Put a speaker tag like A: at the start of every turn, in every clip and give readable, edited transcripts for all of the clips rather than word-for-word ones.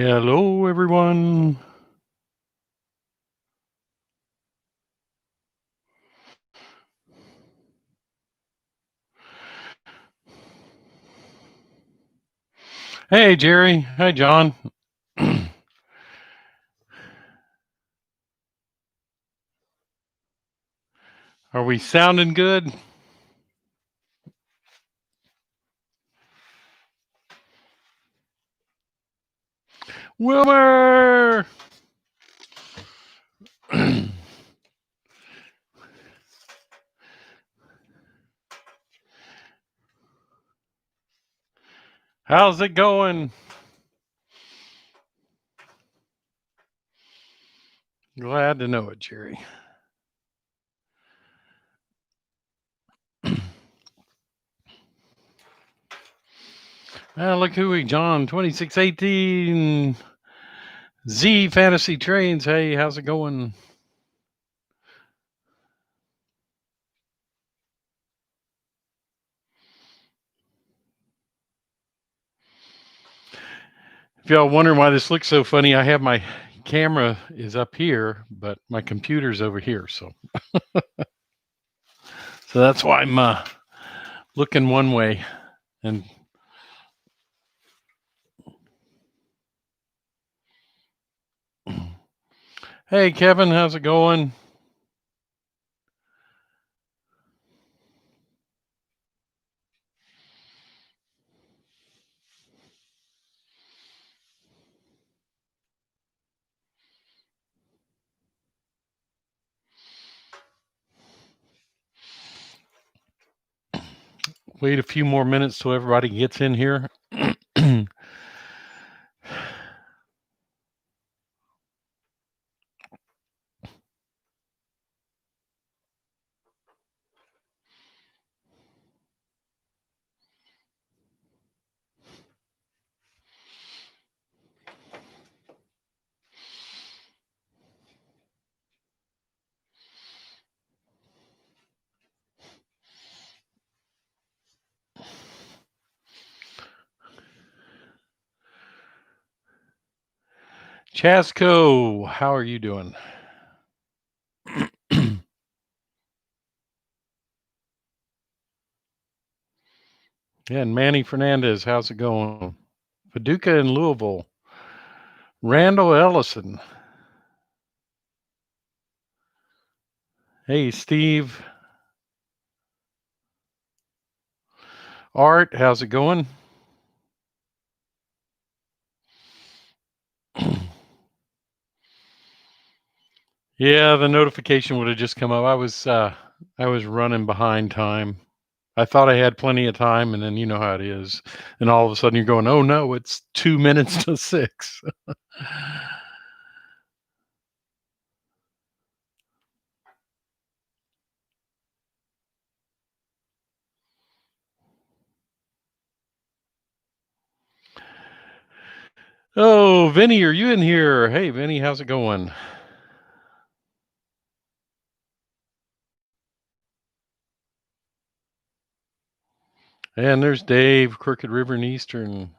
A: Hello, everyone. Hey, Jerry. Hi, John. Are we sounding good? Wilmer! How's it going? Glad to know it, Jerry. Look who we, John, 2618 Z Fantasy Trains. Hey, how's it going? If y'all wondering why this looks so funny, I have my camera is up here, but my computer's over here. So that's why I'm looking one way. And hey, Kevin, how's it going? Wait a few more minutes till everybody gets in here. Chasco, how are you doing? Yeah, and Manny Fernandez, how's it going? Paducah in Louisville. Randall Ellison. Hey, Steve. Art, how's it going? Yeah, the notification would have just come up. I was running behind time. I thought I had plenty of time, and then you know how it is. And all of a sudden you're going, oh no, it's 2 minutes to 6. Oh, Vinny, are you in here? Hey, Vinny, how's it going? And there's Dave, Crooked River and Eastern.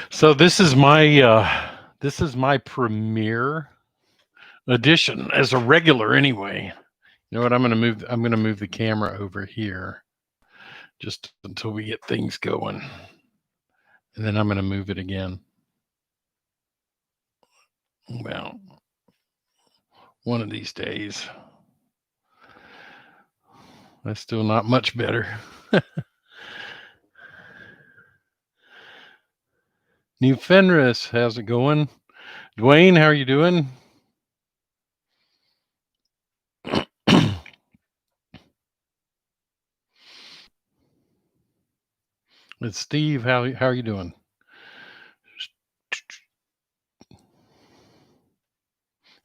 A: So this is my premiere edition as a regular anyway. You know what? I'm gonna move the camera over here just until we get things going. And then I'm gonna move it again. Well, one of these days. That's still not much better. New Fenris, how's it going? Dwayne, how are you doing? It's Steve. How are you doing?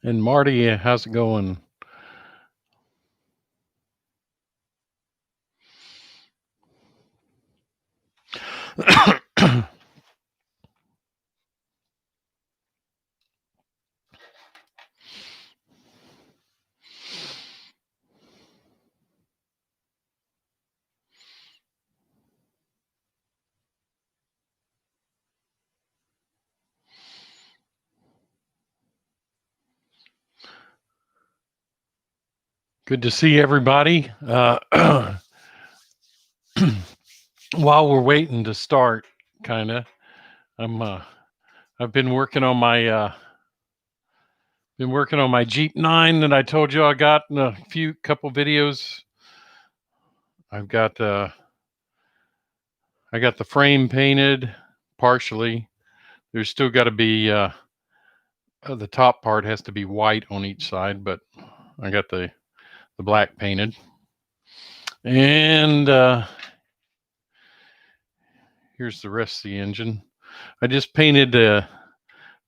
A: And Marty, how's it going? Good to see everybody. While we're waiting to start, kind of, I've been working on my Jeep 9 that I told you I got in a couple videos. I got the frame painted partially. There's still got to be the top part has to be white on each side, but I got the black painted. And here's the rest of the engine. I just painted the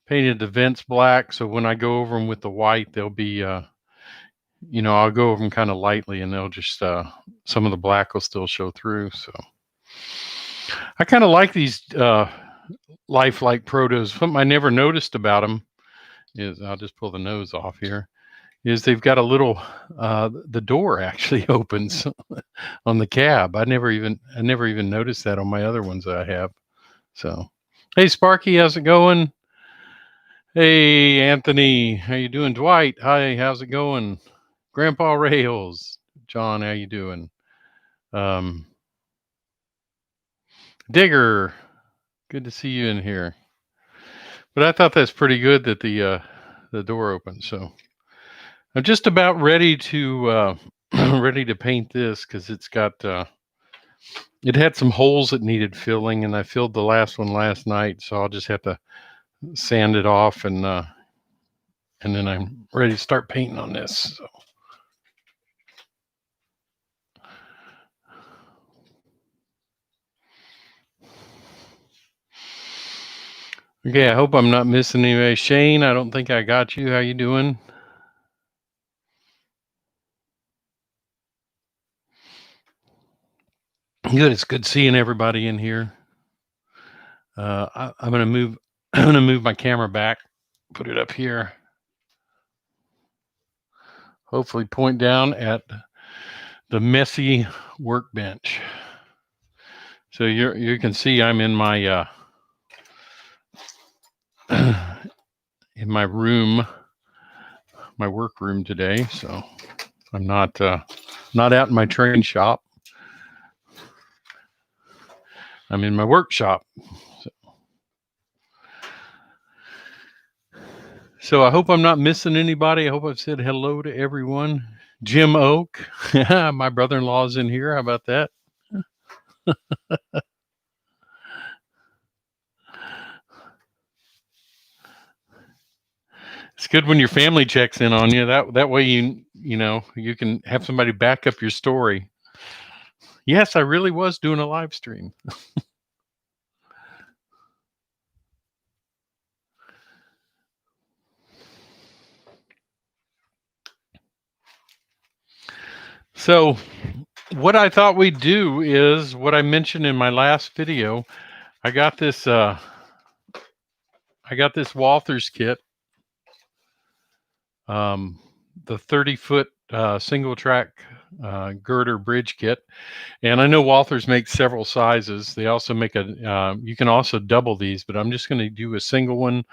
A: vents black, so when I go over them with the white, they'll be I'll go over them kind of lightly, and they'll just some of the black will still show through. So I kind of like these Lifelike Protos. Something I never noticed about them is, I'll just pull the nose off here, is they've got a little the door actually opens on the cab. I never even noticed that on my other ones that I have. So, hey Sparky, how's it going? Hey Anthony, how you doing? Dwight, hi, how's it going? Grandpa Rails, John, how you doing? Digger, good to see you in here. But I thought that's pretty good that the door opens. So I'm just about ready to ready to paint this, because it's got it had some holes that needed filling, and I filled the last one last night, so I'll just have to sand it off, and then I'm ready to start painting on this. So. Okay, I hope I'm not missing anybody. Shane, I don't think I got you. How you doing? Good. It's good seeing everybody in here. I'm gonna move. I'm gonna move my camera back. Put it up here. Hopefully, point down at the messy workbench. So you can see I'm in my in my room, my work room today. So I'm not out in my train shop. I'm in my workshop. So I hope I'm not missing anybody. I hope I've said hello to everyone. Jim Oak, my brother-in-law's in here. How about that? It's good when your family checks in on you. That way you can have somebody back up your story. Yes, I really was doing a live stream. So what I thought we'd do is what I mentioned in my last video. I got this Walthers kit, the 30-foot single track girder bridge kit, and I know Walthers makes several sizes. They also make you can also double these, but I'm just going to do a single one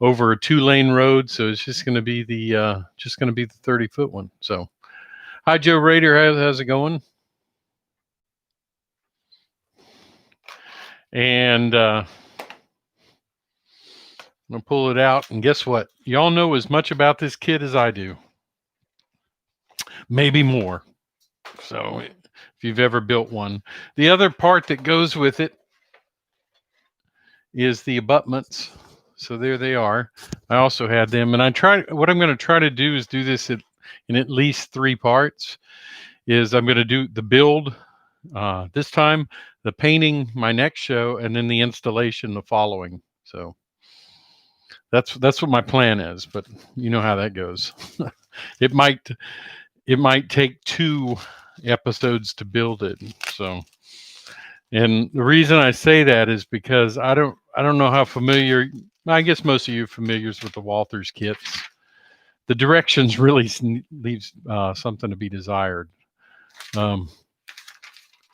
A: over a 2-lane road, so it's just going to be the 30-foot one. So, hi Joe Rader, how's it going? And I'm gonna pull it out, and guess what? Y'all know as much about this kit as I do, maybe more. So if you've ever built one, the other part that goes with it is the abutments. So there they are. I also had them, and what I'm going to try to do is do this in at least 3 parts. Is I'm going to do the build this time, the painting my next show, and then the installation the following. So that's what my plan is, but you know how that goes. It might take 2 episodes to build it. So, and the reason I say that is because I don't know how familiar, I guess most of you are familiar with the Walthers kits. The directions really leaves something to be desired. So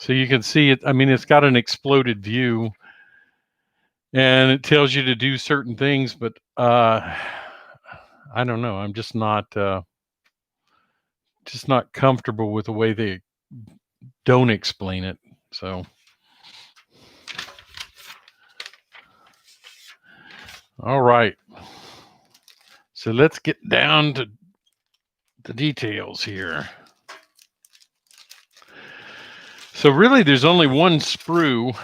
A: you can see it. I mean, it's got an exploded view, and it tells you to do certain things, but I don't know. I'm just not just not comfortable with the way they don't explain it. So, all right. So let's get down to the details here. So really, there's only one sprue.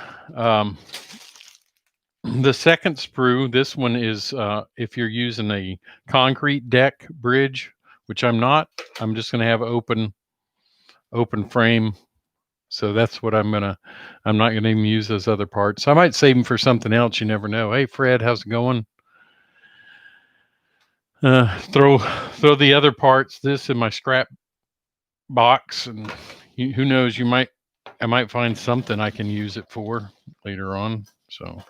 A: The second sprue, this one is if you're using a concrete deck bridge, which I'm not. I'm just going to have open frame. So that's what I'm not going to even use those other parts. I might save them for something else. You never know. Hey, Fred, how's it going? Throw the other parts, this in my scrap box, and who knows, I might find something I can use it for later on. So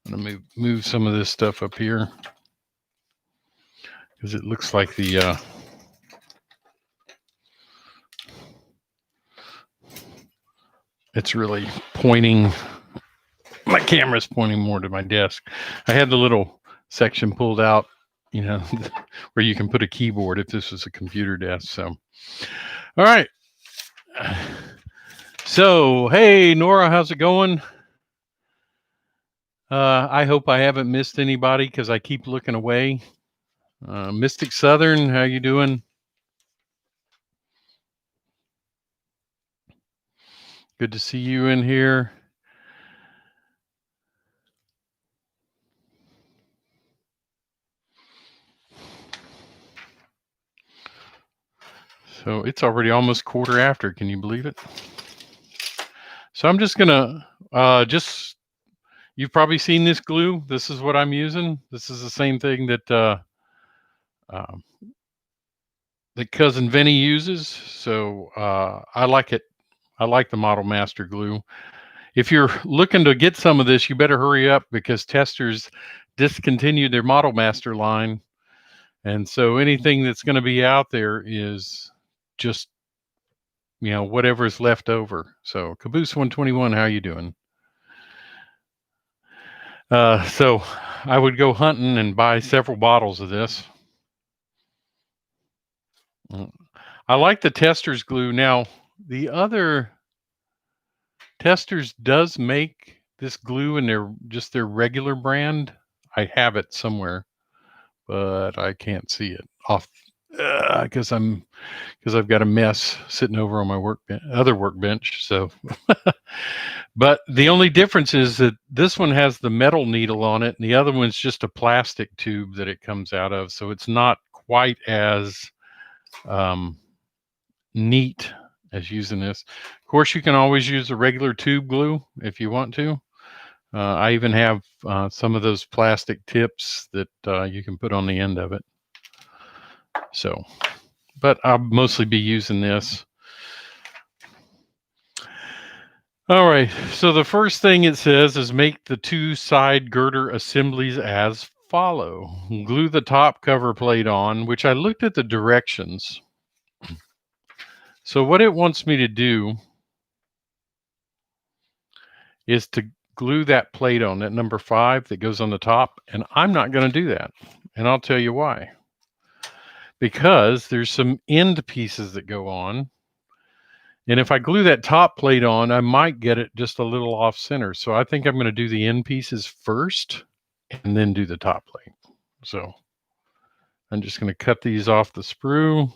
A: I'm gonna move some of this stuff up here because it looks like the it's really pointing. My camera's pointing more to my desk. I had the little section pulled out, you know, where you can put a keyboard if this was a computer desk. So, all right. So, hey, Nora, how's it going? I hope I haven't missed anybody because I keep looking away. Mystic Southern, how you doing? Good to see you in here. So it's already almost quarter after. Can you believe it? So I'm just gonna you've probably seen this glue. This is what I'm using. This is the same thing that that cousin Vinny uses. So I like it. I like the Model Master glue. If you're looking to get some of this, you better hurry up because testers discontinued their Model Master line. And so anything that's going to be out there is just, you know, whatever's left over. So Caboose 121, how you doing? So I would go hunting and buy several bottles of this. I like the Testors glue. Now, the other Testors does make this glue in their regular brand. I have it somewhere, but I can't see it off because I've got a mess sitting over on my other workbench. So, but the only difference is that this one has the metal needle on it, and the other one's just a plastic tube that it comes out of. So it's not quite as neat as using this. Of course, you can always use a regular tube glue if you want to. I even have some of those plastic tips that you can put on the end of it. So, but I'll mostly be using this. All right, so the first thing it says is make the two side girder assemblies as follow. Glue the top cover plate on, which I looked at the directions. So what it wants me to do is to glue that plate on, that number 5 that goes on the top, and I'm not going to do that. And I'll tell you why. Because there's some end pieces that go on. And if I glue that top plate on, I might get it just a little off center. So I think I'm going to do the end pieces first and then do the top plate. So I'm just going to cut these off the sprue.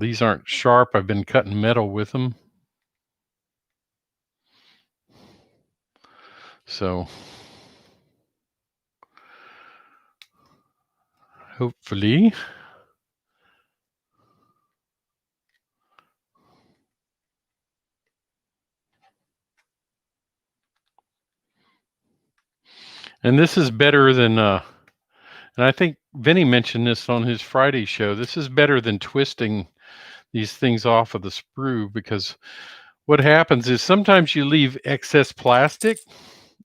A: These aren't sharp. I've been cutting metal with them. So hopefully and this is better than and I think Vinny mentioned this on his Friday show. This is better than twisting these things off of the sprue, because what happens is sometimes you leave excess plastic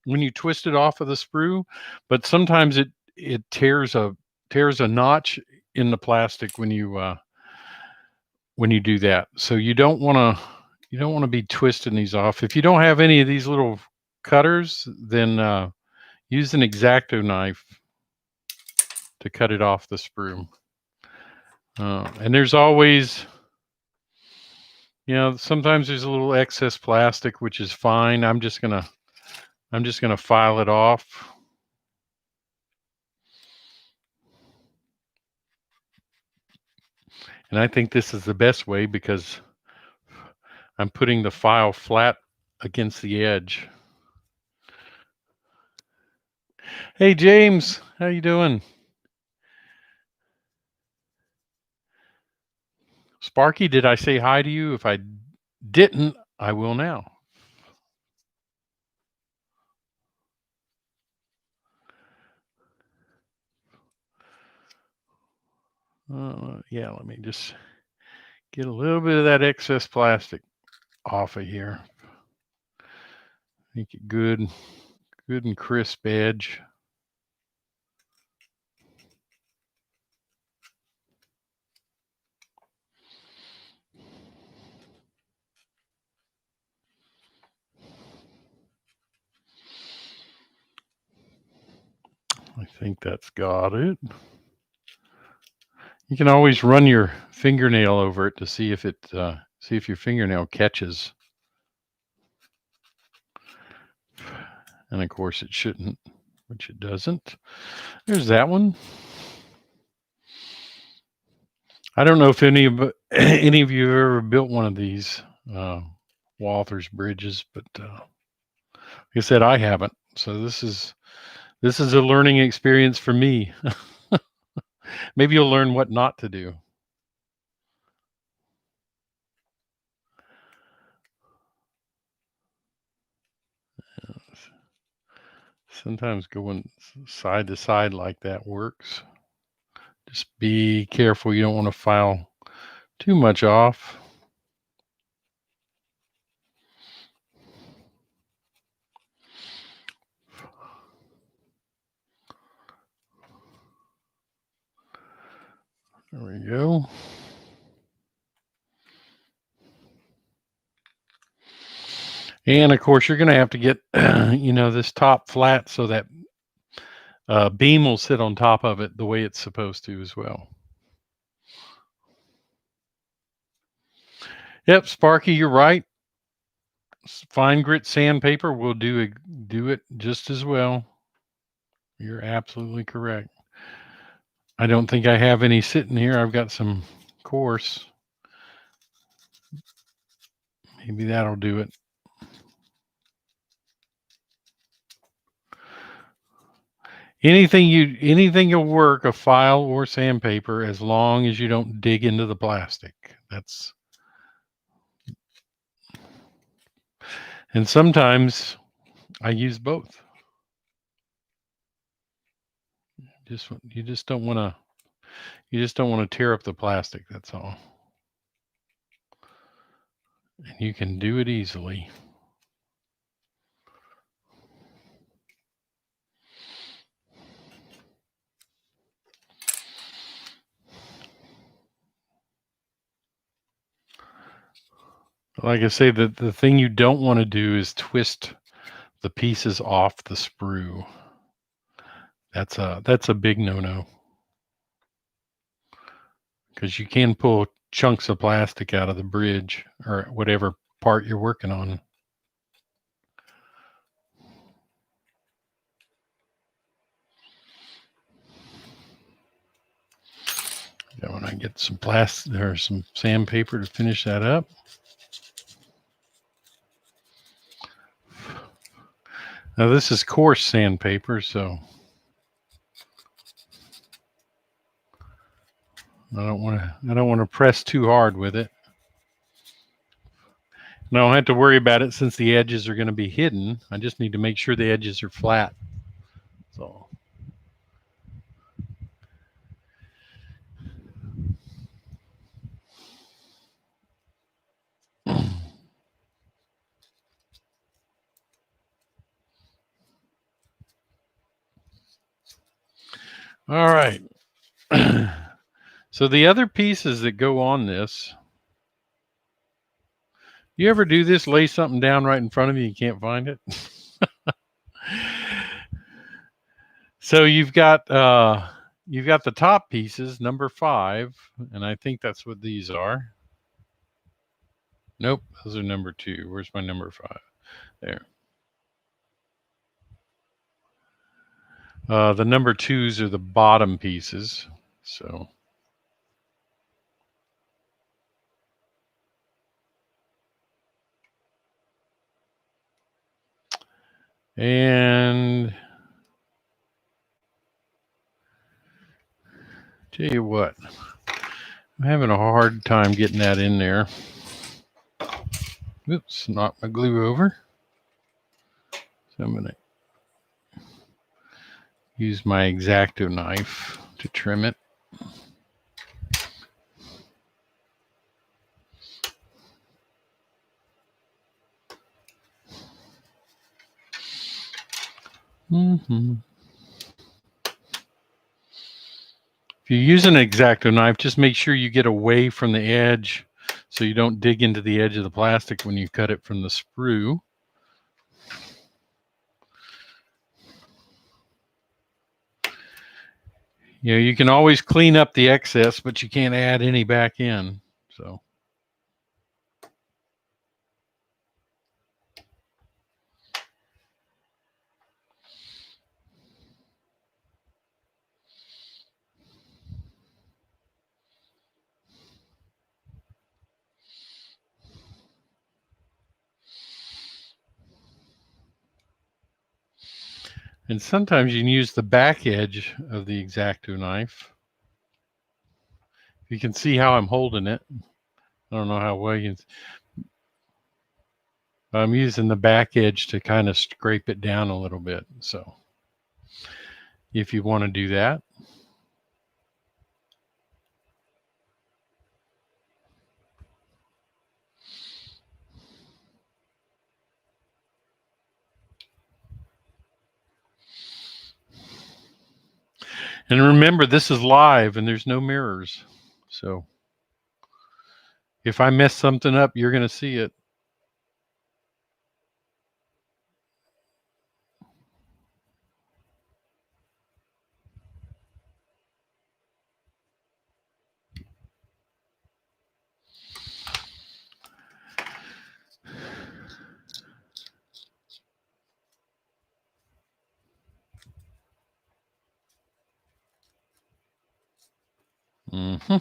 A: when you twist it off of the sprue, but sometimes it tears a notch in the plastic when you do that. So you don't want to be twisting these off. If you don't have any of these little cutters, then use an X-Acto knife to cut it off the sprue. And there's always, sometimes there's a little excess plastic, which is fine. I'm just gonna file it off. And I think this is the best way because I'm putting the file flat against the edge. Hey, James, how you doing? Sparky, did I say hi to you? If I didn't, I will now. Yeah, let me just get a little bit of that excess plastic off of here. Make it good and crisp edge. I think that's got it. You can always run your fingernail over it to see if your fingernail catches. And of course it shouldn't, which it doesn't. There's that one. I don't know if any of you have ever built one of these Walther's bridges, but like I said, I haven't. So this is a learning experience for me. Maybe you'll learn what not to do. Sometimes going side to side like that works. Just be careful. You don't want to file too much off. There we go. And of course, you're going to have to get, this top flat so that beam will sit on top of it the way it's supposed to as well. Yep, Sparky, you're right. Fine grit sandpaper will do it just as well. You're absolutely correct. I don't think I have any sitting here. I've got some coarse. Maybe that'll do it. Anything will work, a file or sandpaper, as long as you don't dig into the plastic. And sometimes I use both. You just don't want to tear up the plastic, that's all. And you can do it easily. Like I say, the thing you don't want to do is twist the pieces off the sprue. That's a big no-no. Because you can pull chunks of plastic out of the bridge or whatever part you're working on. Yeah, when I get some plastic or some sandpaper to finish that up. Now this is coarse sandpaper, so I don't want to press too hard with it. And I don't have to worry about it since the edges are going to be hidden. I just need to make sure the edges are flat. So. All right. So the other pieces that go on this, you ever do this, lay something down right in front of you can't find it? So you've got you've got the top pieces, number 5, and I think that's what these are. Nope, those are number 2. Where's my number 5? There. The number 2s are the bottom pieces. So. And tell you what, I'm having a hard time getting that in there. Oops, knocked my glue over. So I'm going to use my X-Acto knife to trim it. If you use an X-Acto knife, just make sure you get away from the edge so you don't dig into the edge of the plastic when you cut it from the sprue. You know, you can always clean up the excess, but you can't add any back in. So. And sometimes you can use the back edge of the X-Acto knife. You can see how I'm holding it. I don't know how well you can. I'm using the back edge to kind of scrape it down a little bit. So if you want to do that. And remember, this is live and there's no mirrors. So if I mess something up, you're going to see it. Mm-hmm.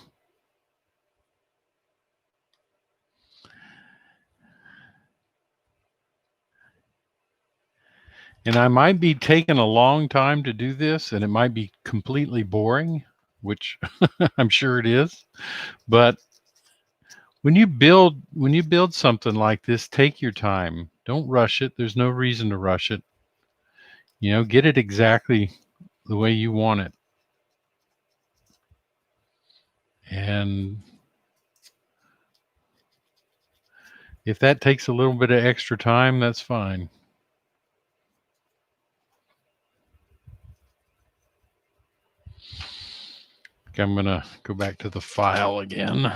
A: And I might be taking a long time to do this, and it might be completely boring, which I'm sure it is. But when you build something like this, take your time. Don't rush it. There's no reason to rush it. You know, get it exactly the way you want it. And if that takes a little bit of extra time, that's fine. Okay, I'm going to go back to the file again.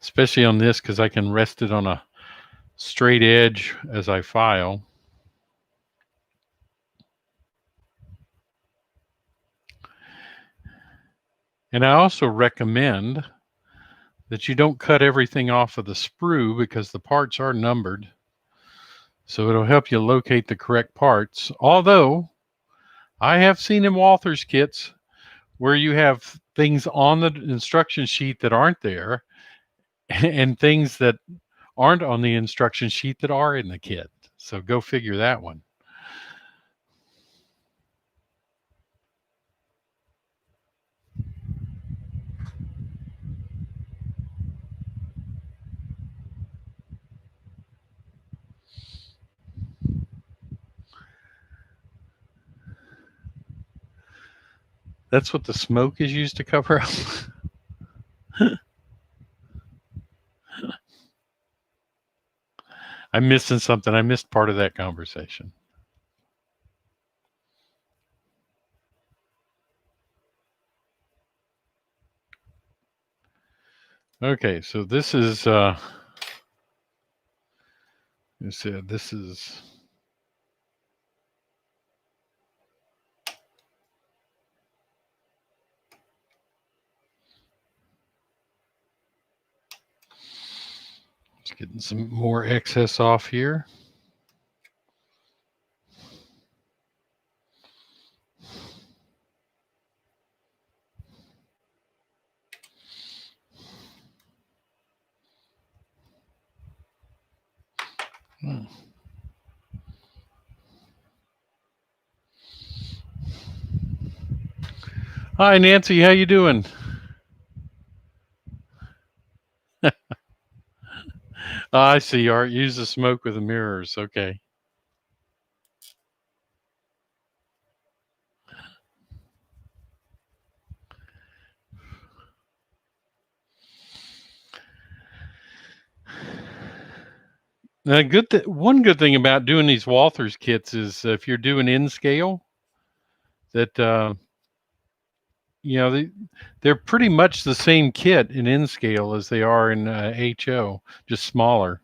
A: Especially on this, because I can rest it on a straight edge as I file. And I also recommend that you don't cut everything off of the sprue because the parts are numbered. So it'll help you locate the correct parts. Although I have seen in Walther's kits where you have things on the instruction sheet that aren't there and things that aren't on the instruction sheet that are in the kit. So go figure that one. That's what the smoke is used to cover up. I'm missing something. I missed part of that conversation. Okay, so this is this is Just getting some more excess off here. Hi, Nancy. How you doing? I see, Art. Use the smoke with the mirrors. Okay. Now, one good thing about doing these Walthers kits is if you're doing in scale, that they're pretty much the same kit in N scale as they are in HO, just smaller.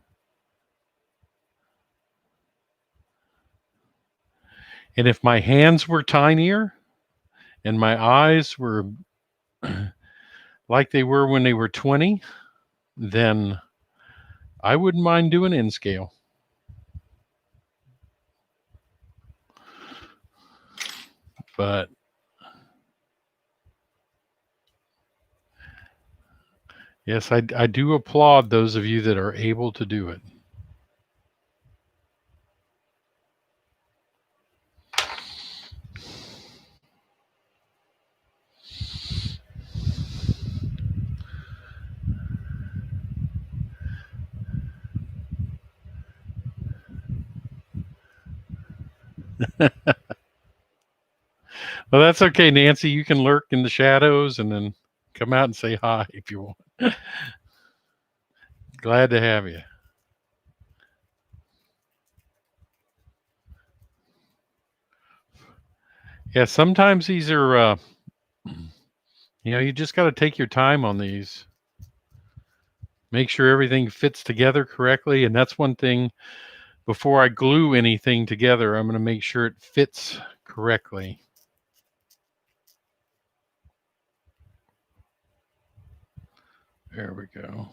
A: And if my hands were tinier and my eyes were like they were when they were 20, then I wouldn't mind doing N scale. But yes, I do applaud those of you that are able to do it. Well, that's okay, Nancy. You can lurk in the shadows and then come out and say hi if you want. Glad to have you. Yeah, sometimes these are, you just got to take your time on these. Make sure everything fits together correctly. And that's one thing, before I glue anything together, I'm going to make sure it fits correctly. There we go.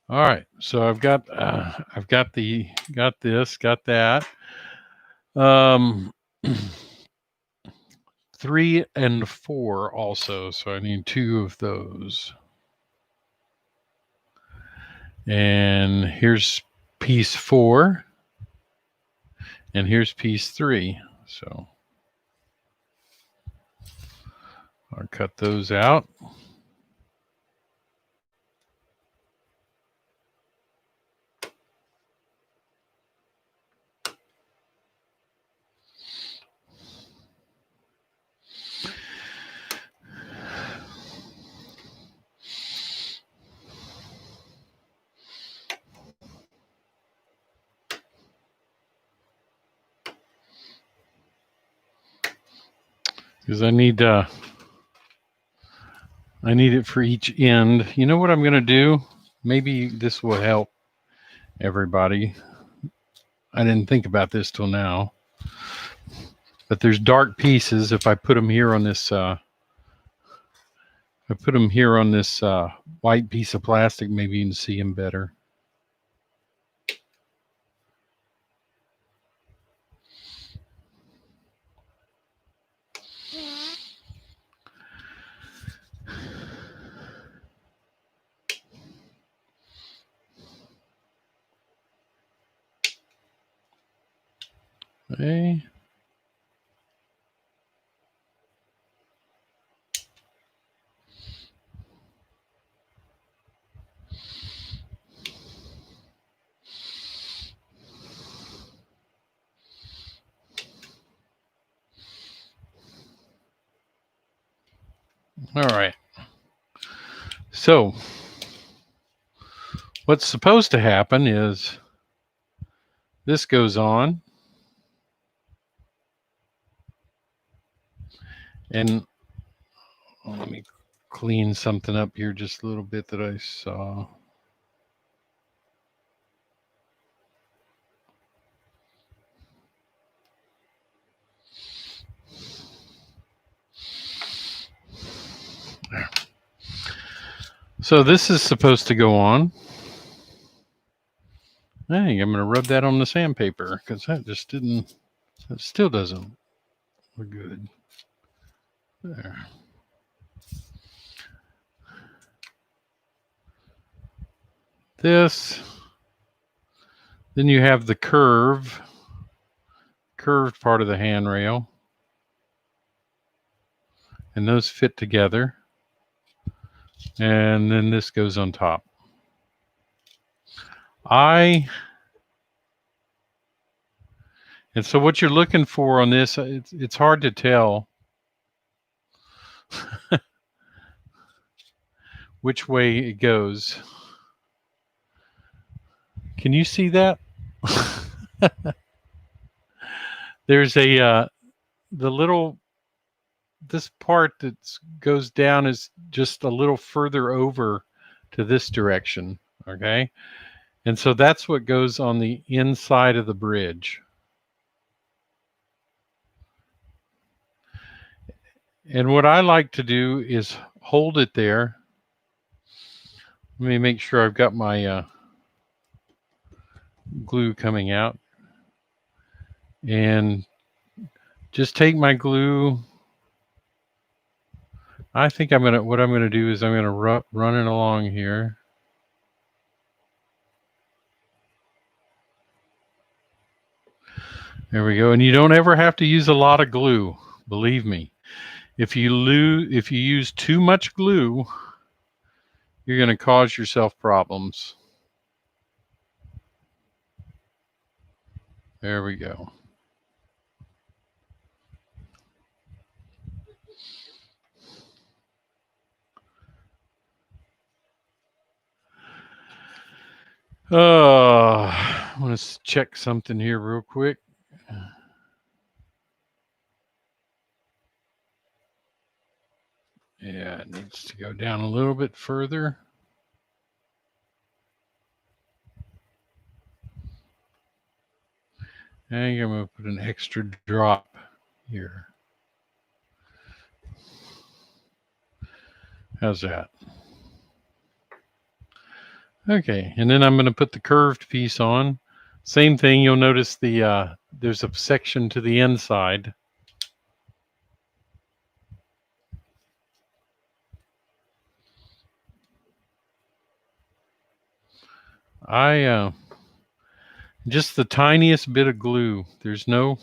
A: All right, so I've got that. 3 and 4 also, so I need 2 of those. And here's piece 4, and here's piece 3. So I'll cut those out. Because I need it for each end. You know what I'm going to do? Maybe this will help everybody. I didn't think about this till now. But there's dark pieces. If I put them here on this, white piece of plastic, maybe you can see them better. Okay. All right. So what's supposed to happen is this goes on, and let me clean something up here just a little bit that I saw. There. So this is supposed to go on. Hey, I'm going to rub that on the sandpaper because that just didn't, it still doesn't look good. There. This, then you have the curved part of the handrail, and those fit together. And then this goes on top. And so what you're looking for on this, it's hard to tell which way it goes. Can you see that? There's a this part that goes down is just a little further over to this direction, okay? And so that's what goes on the inside of the bridge. And what I like to do is hold it there. Let me make sure I've got my glue coming out. And just take my glue. I think what I'm gonna do is I'm gonna run it along here. There we go. And you don't ever have to use a lot of glue, believe me. If you use too much glue, you're going to cause yourself problems. There we go. I want to check something here real quick. Yeah, it needs to go down a little bit further. And I'm going to put an extra drop here. How's that? Okay, and then I'm going to put the curved piece on. Same thing, you'll notice there's a section to the inside. Just the tiniest bit of glue. There's no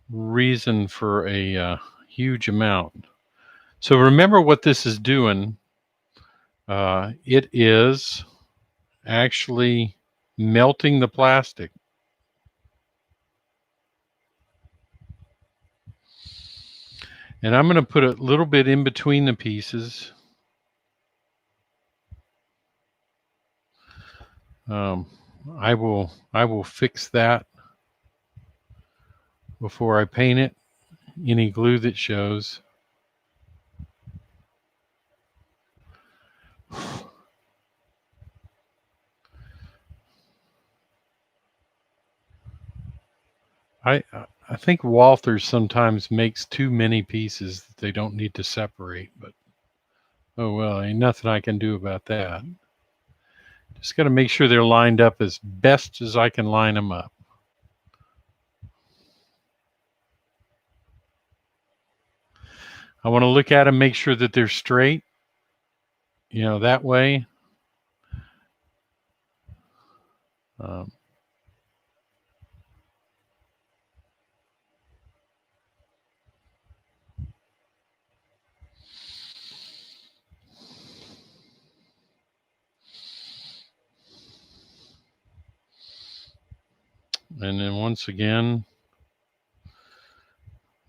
A: reason for a huge amount. So remember what this is doing. It is actually melting the plastic. And I'm going to put a little bit in between the pieces. I will fix that before I paint it. Any glue that shows. I think Walthers sometimes makes too many pieces that they don't need to separate, but oh well, ain't nothing I can do about that. Just got to make sure they're lined up as best as I can line them up. I want to look at them, make sure that they're straight, you know, that way. And then once again,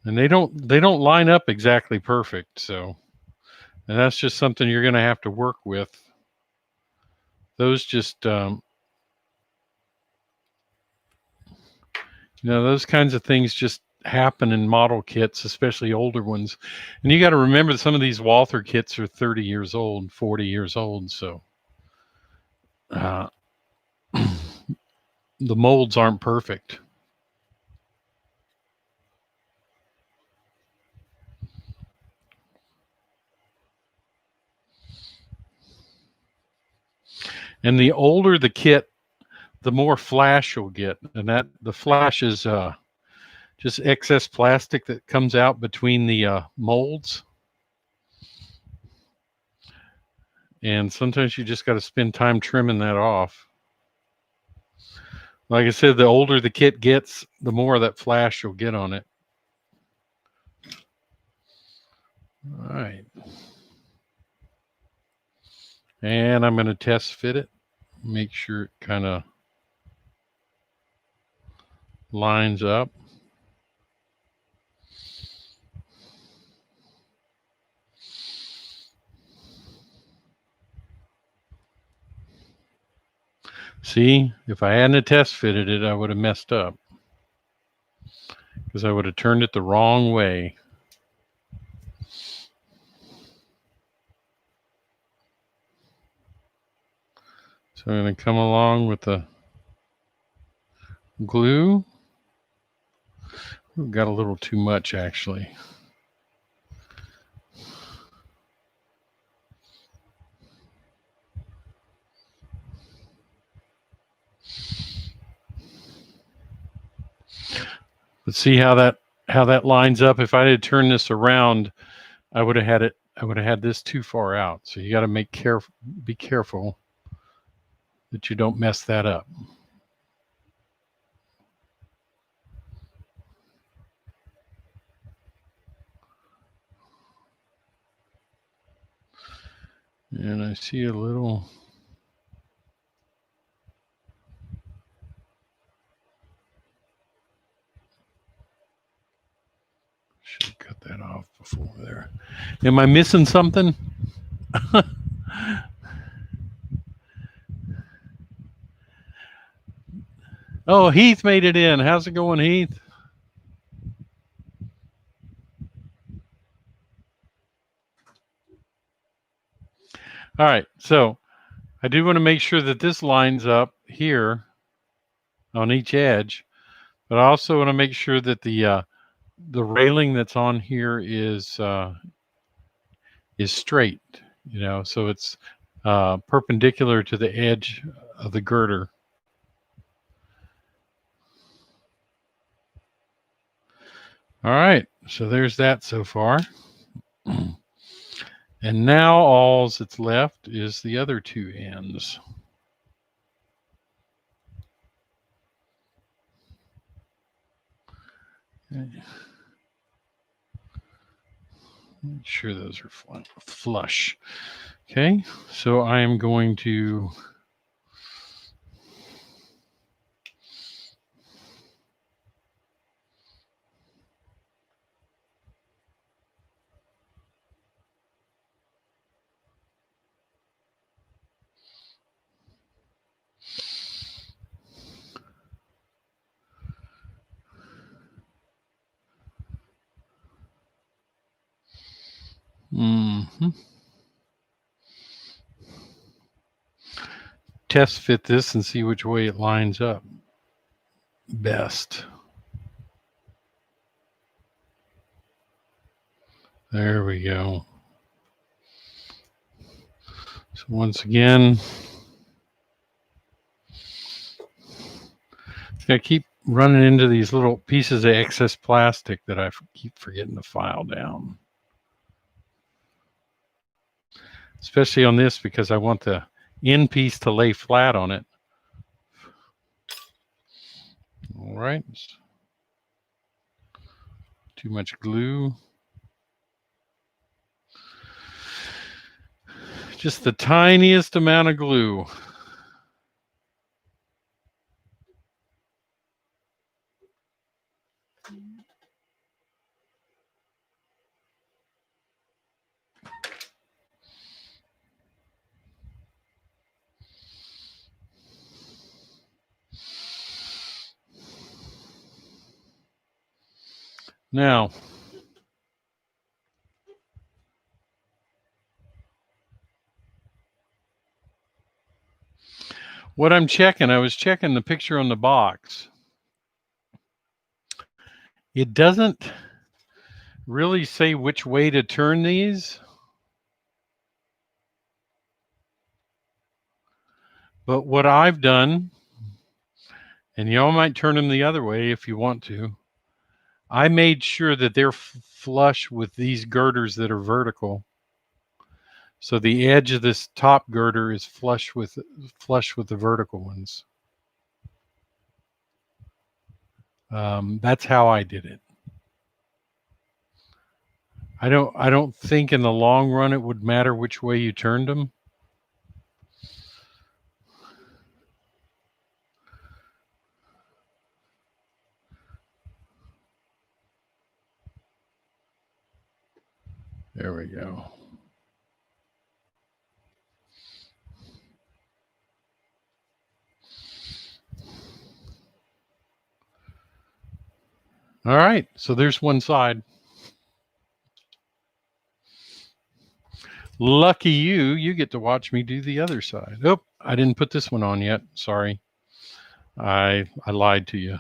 A: and they don't line up exactly perfect, so, and that's just something you're going to have to work with. Those just you know, those kinds of things just happen in model kits, especially older ones. And you got to remember some of these Walther kits are 30 years old, 40 years old, so the molds aren't perfect. And the older the kit, the more flash you'll get. And that the flash is just excess plastic that comes out between the molds. And sometimes you just got to spend time trimming that off. Like I said, the older the kit gets, the more of that flash you'll get on it. All right. And I'm going to test fit it. Make sure it kind of lines up. See, if I hadn't test fitted it, I would have messed up because I would have turned it the wrong way. So I'm going to come along with the glue. Ooh, got a little too much actually. But see how that lines up. If I had turned this around, I would have had this too far out. So you got to be careful that you don't mess that up. And I see a little. Should cut that off before there. Am I missing something? Oh, Heath made it in. How's it going, Heath? All right, so I do want to make sure that this lines up here on each edge, but I also want to make sure that the railing that's on here is straight, you know, so it's perpendicular to the edge of the girder. All right, so there's that so far. And now all that's left is the other two ends. Okay. Make sure those are flush. Okay, so I am going to test fit this and see which way it lines up best. There we go. So once again, I keep running into these little pieces of excess plastic that I keep forgetting to file down. Especially on this because I want the end piece to lay flat on it. All right. Too much glue. Just the tiniest amount of glue. Now, what I'm checking, I was checking the picture on the box. It doesn't really say which way to turn these. But what I've done, and y'all might turn them the other way if you want to, I made sure that they're flush with these girders that are vertical. So the edge of this top girder is flush with the vertical ones. That's how I did it. I don't think in the long run it would matter which way you turned them. There we go. All right, so there's one side. Lucky you get to watch me do the other side. Oh, I didn't put this one on yet. Sorry. I lied to you.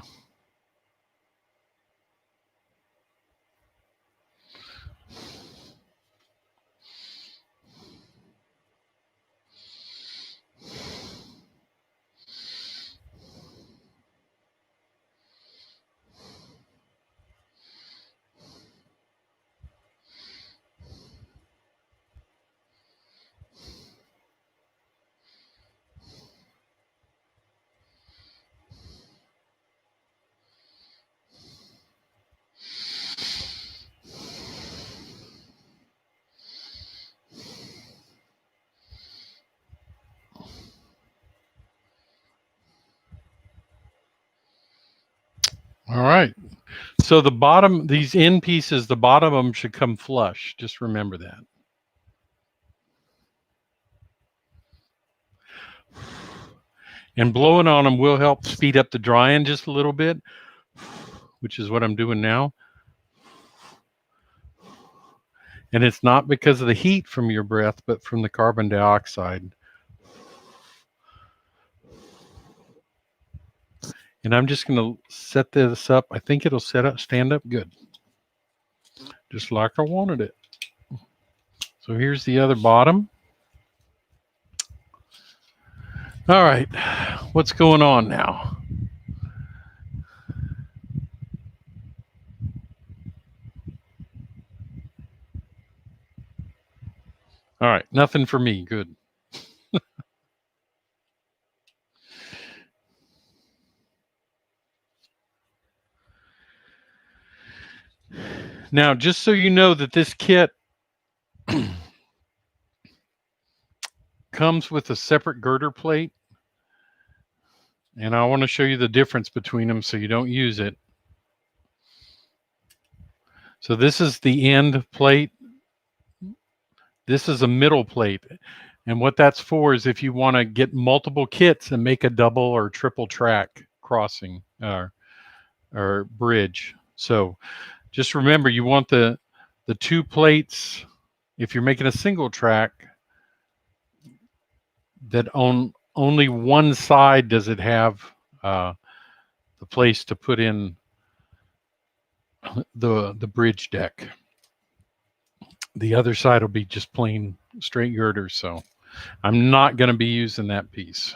A: All right. So the bottom, these end pieces, the bottom of them should come flush. Just remember that. And blowing on them will help speed up the drying just a little bit, which is what I'm doing now. And it's not because of the heat from your breath, but from the carbon dioxide. And I'm just going to set this up. I think it'll stand up good. Just like I wanted it. So here's the other bottom. All right, what's going on now? All right, nothing for me. Good. Now, just so you know that this kit comes with a separate girder plate, and I want to show you the difference between them so you don't use it. So this is the end plate. This is a middle plate. And what that's for is if you want to get multiple kits and make a double or triple track crossing or bridge. So just remember, you want the two plates. If you're making a single track, that on only one side does it have the place to put in the bridge deck. The other side will be just plain straight girders. So I'm not going to be using that piece.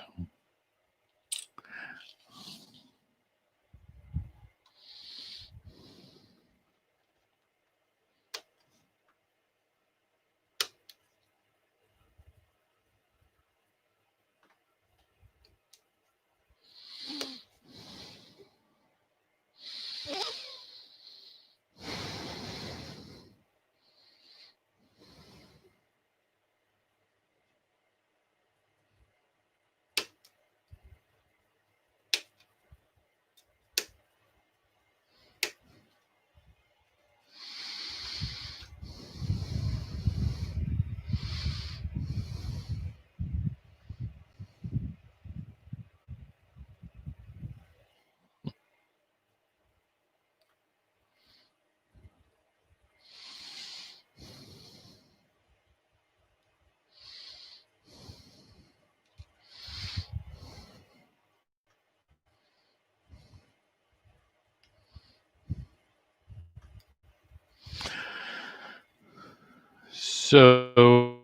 A: So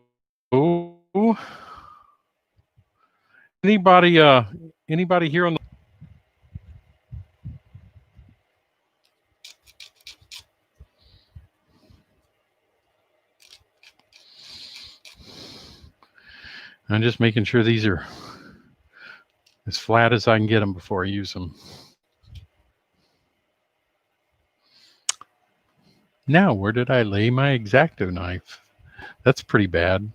A: Anybody here on the I'm just making sure these are as flat as I can get them before I use them. Now, where did I lay my X-Acto knife? That's pretty bad.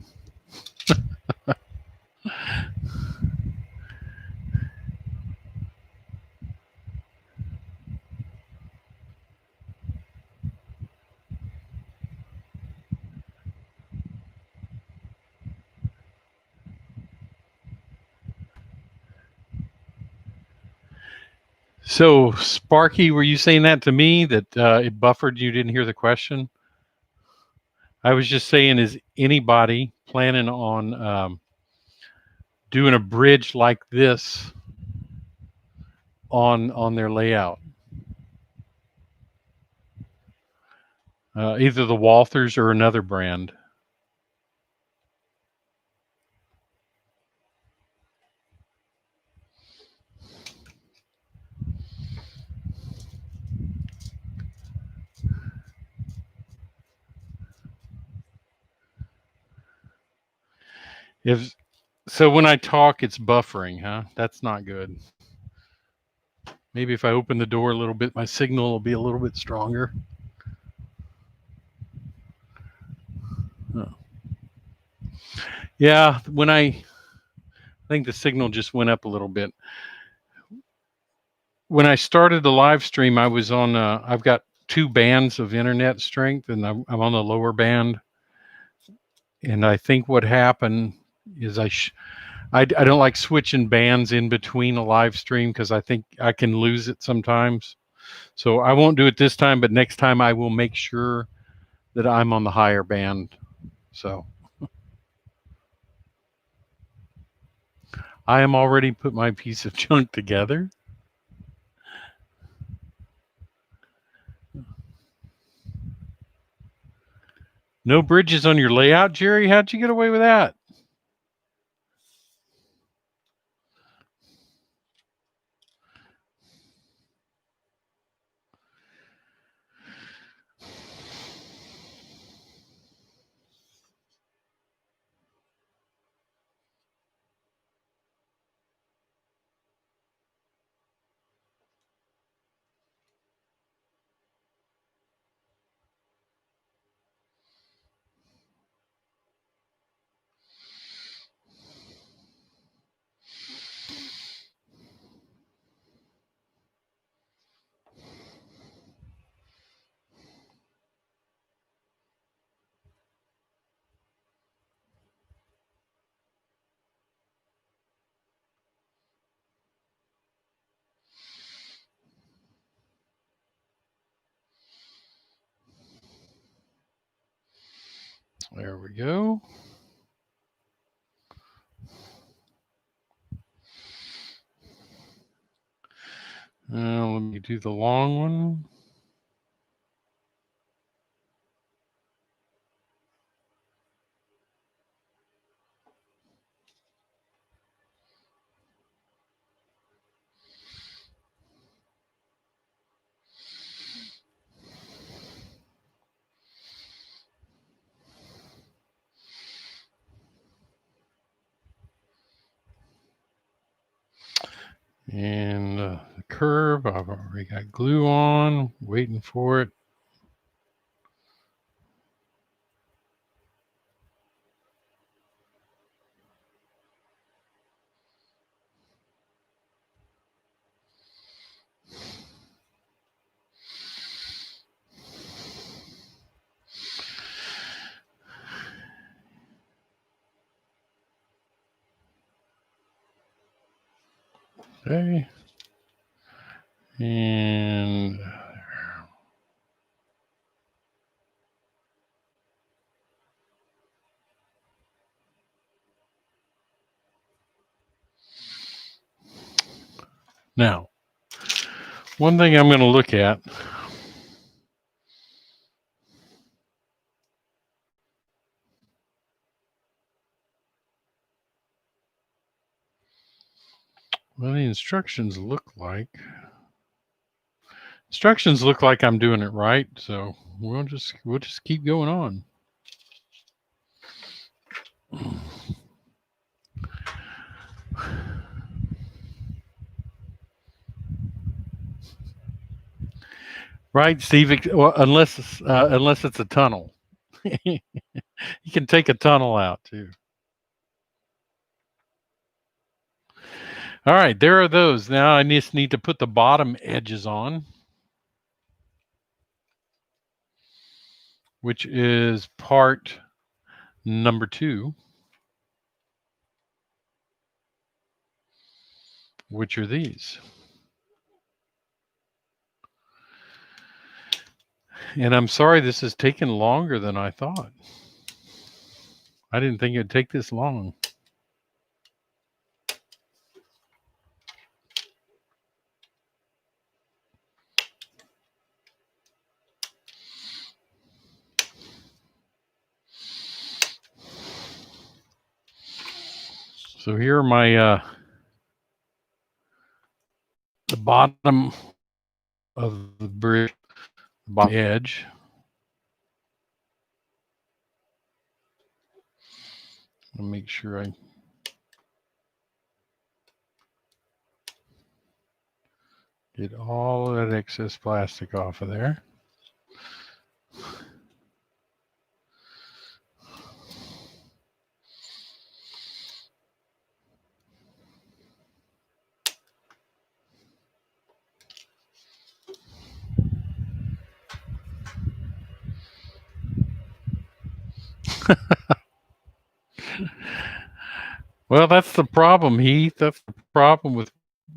A: So, Sparky, were you saying that to me that it buffered? You didn't hear the question? I was just saying, is anybody planning on doing a bridge like this on their layout? Either the Walthers or another brand. If so, when I talk, it's buffering, huh? That's not good. Maybe if I open the door a little bit, my signal will be a little bit stronger. Oh. Yeah, when I think the signal just went up a little bit. When I started the live stream, I was on. I've got 2 bands of internet strength, and I'm on the lower band. And I think what happened is I don't like switching bands in between a live stream because I think I can lose it sometimes. So I won't do it this time, but next time I will make sure that I'm on the higher band. So I am already put my piece of junk together. No bridges on your layout, Jerry? How'd you get away with that? There we go. Let me do the long one. And the curve, I've already got glue on, waiting for it. Okay. And now, one thing I'm going to look at Well, the instructions look like I'm doing it right, so we'll just keep going on. Right, Steve? Well, unless it's a tunnel. You can take a tunnel out too. All right, there are those. Now I just need to put the bottom edges on, which is part number 2, which are these. And I'm sorry this has taken longer than I thought. I didn't think it'd take this long. So here are my the bottom of the bridge, the bottom edge. I'll make sure I get all of that excess plastic off of there. Well, that's the problem, Heath. That's the problem with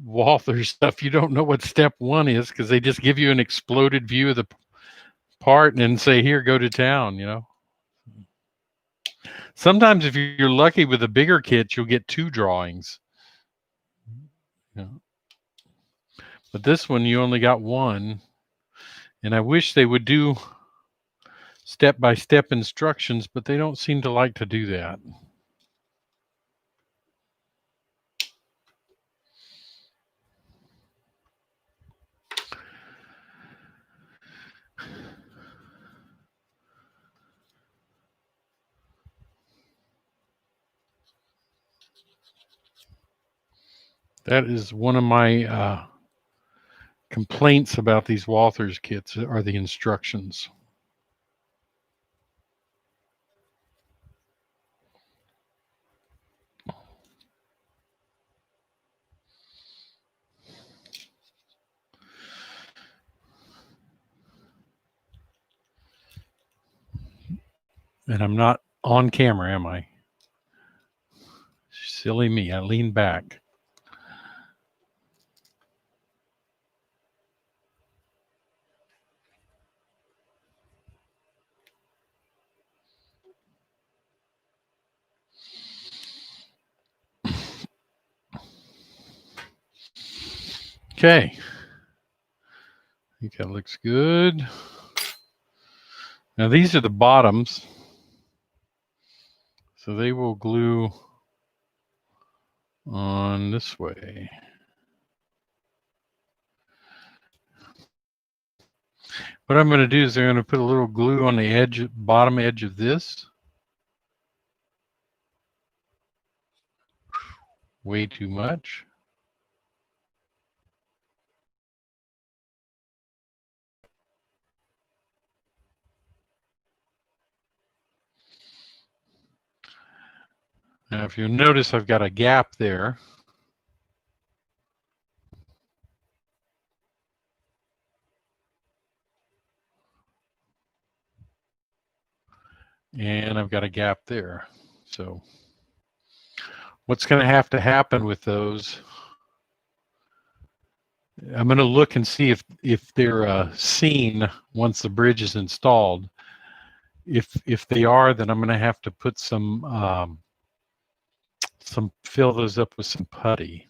A: Walther stuff. You don't know what step 1 is because they just give you an exploded view of the part and then say, here, go to town, you know. Sometimes if you're lucky with the bigger kits, you'll get 2 drawings. Yeah. But this one, you only got 1. And I wish they would do step-by-step instructions, but they don't seem to like to do that. That is one of my complaints about these Walthers kits are the instructions. And I'm not on camera, am I? Silly me. I lean back. Okay. I think that looks good. Now these are the bottoms. So they will glue on this way. What I'm going to do is I'm going to put a little glue on the edge, bottom edge of this. Way too much. Now, if you notice, I've got a gap there. And I've got a gap there. So what's going to happen with those, I'm going to look and see if they're seen once the bridge is installed. If they are, then I'm going to have to put some fill those up with some putty.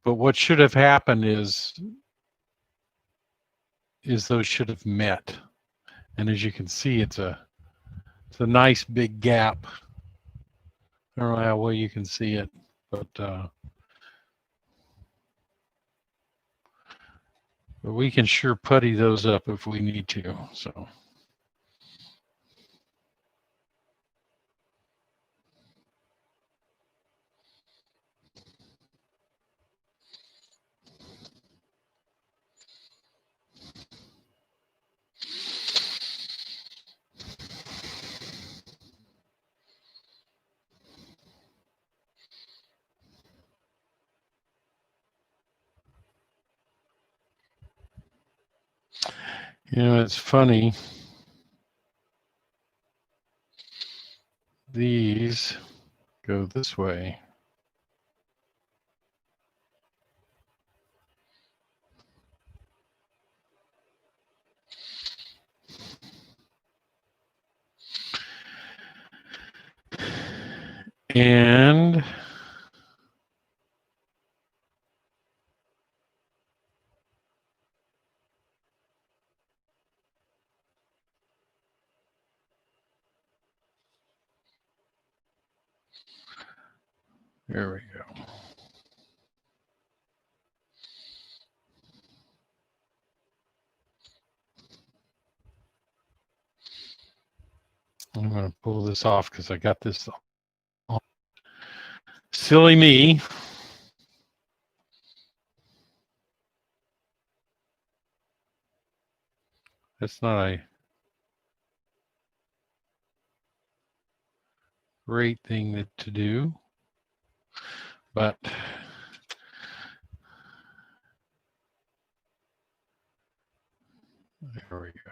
A: But what should have happened is those should have met. And as you can see, it's a nice big gap. I don't know how well you can see it, but But we can sure putty those up if we need to. So. You know, it's funny. These go this way. And there we go. I'm going to pull this off because I got this on. Silly me. That's not a great thing to do, but there we go.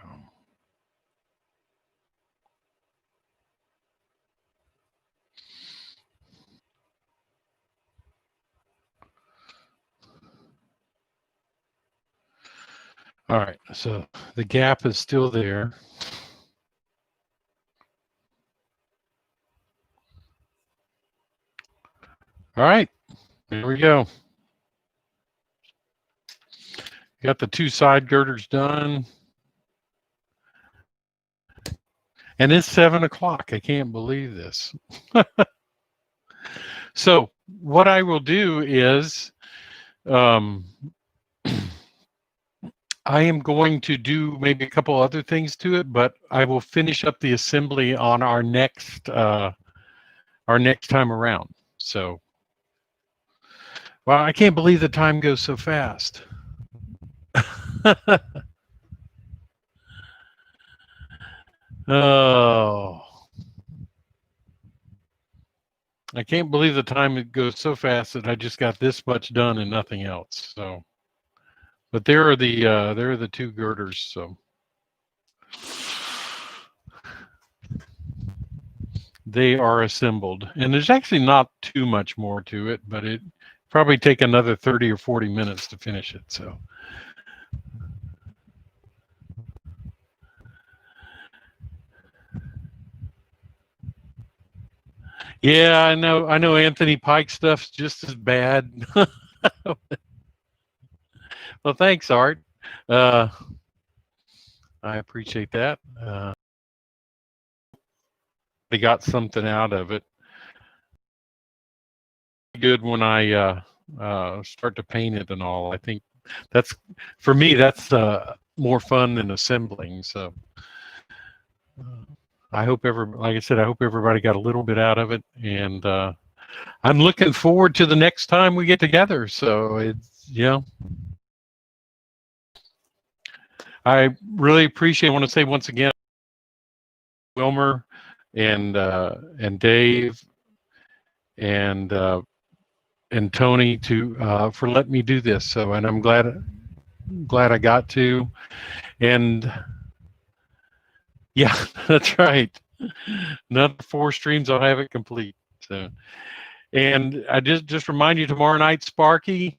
A: All right, so the gap is still there. All right, here we go. Got the two side girders done. And it's 7 o'clock. I can't believe this. So what I will do is I am going to do maybe a couple other things to it, but I will finish up the assembly on our next time around. So, well, I can't believe the time goes so fast. Oh, I can't believe the time it goes so fast that I just got this much done and nothing else. So, but there are the two girders. So they are assembled, and there's actually not too much more to it, but it probably take another 30 or 40 minutes to finish it. So. Yeah, I know Anthony Pike stuff's just as bad. Well, thanks, Art. I appreciate that. They got something out of it. Good when I start to paint it and all. I think that's, for me, that's more fun than assembling. So I hope like I said, I hope everybody got a little bit out of it, and I'm looking forward to the next time we get together. So it's, you know, I really appreciate. I want to say once again, Wilmer and Dave and Tony for letting me do this. So, and I'm glad I got to. And yeah, that's right. Another 4 streams, I'll have it complete. So, and I just remind you, tomorrow night, Sparky.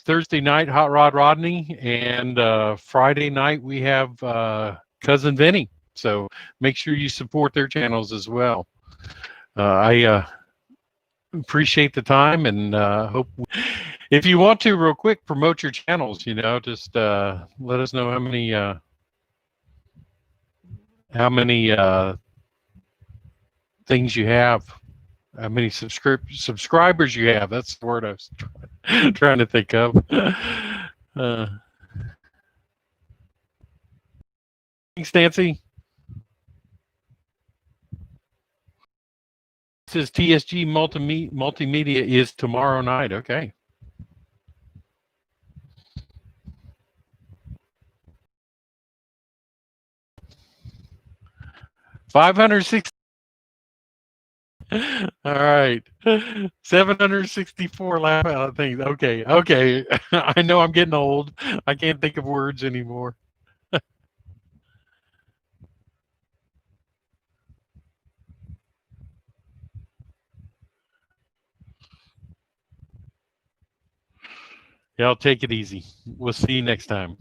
A: Thursday night, Hot Rod Rodney, and Friday night we have Cousin Vinny. So make sure you support their channels as well. I appreciate the time, and hope if you want to, real quick, promote your channels. You know, just let us know how many things you have. How many subscribers you have? That's the word I was trying to think of. Thanks, Nancy. This is TSG Multimedia is tomorrow night. Okay. $560. All right. 764 laugh out things. Okay. Okay. I know I'm getting old. I can't think of words anymore. Yeah, I'll take it easy. We'll see you next time.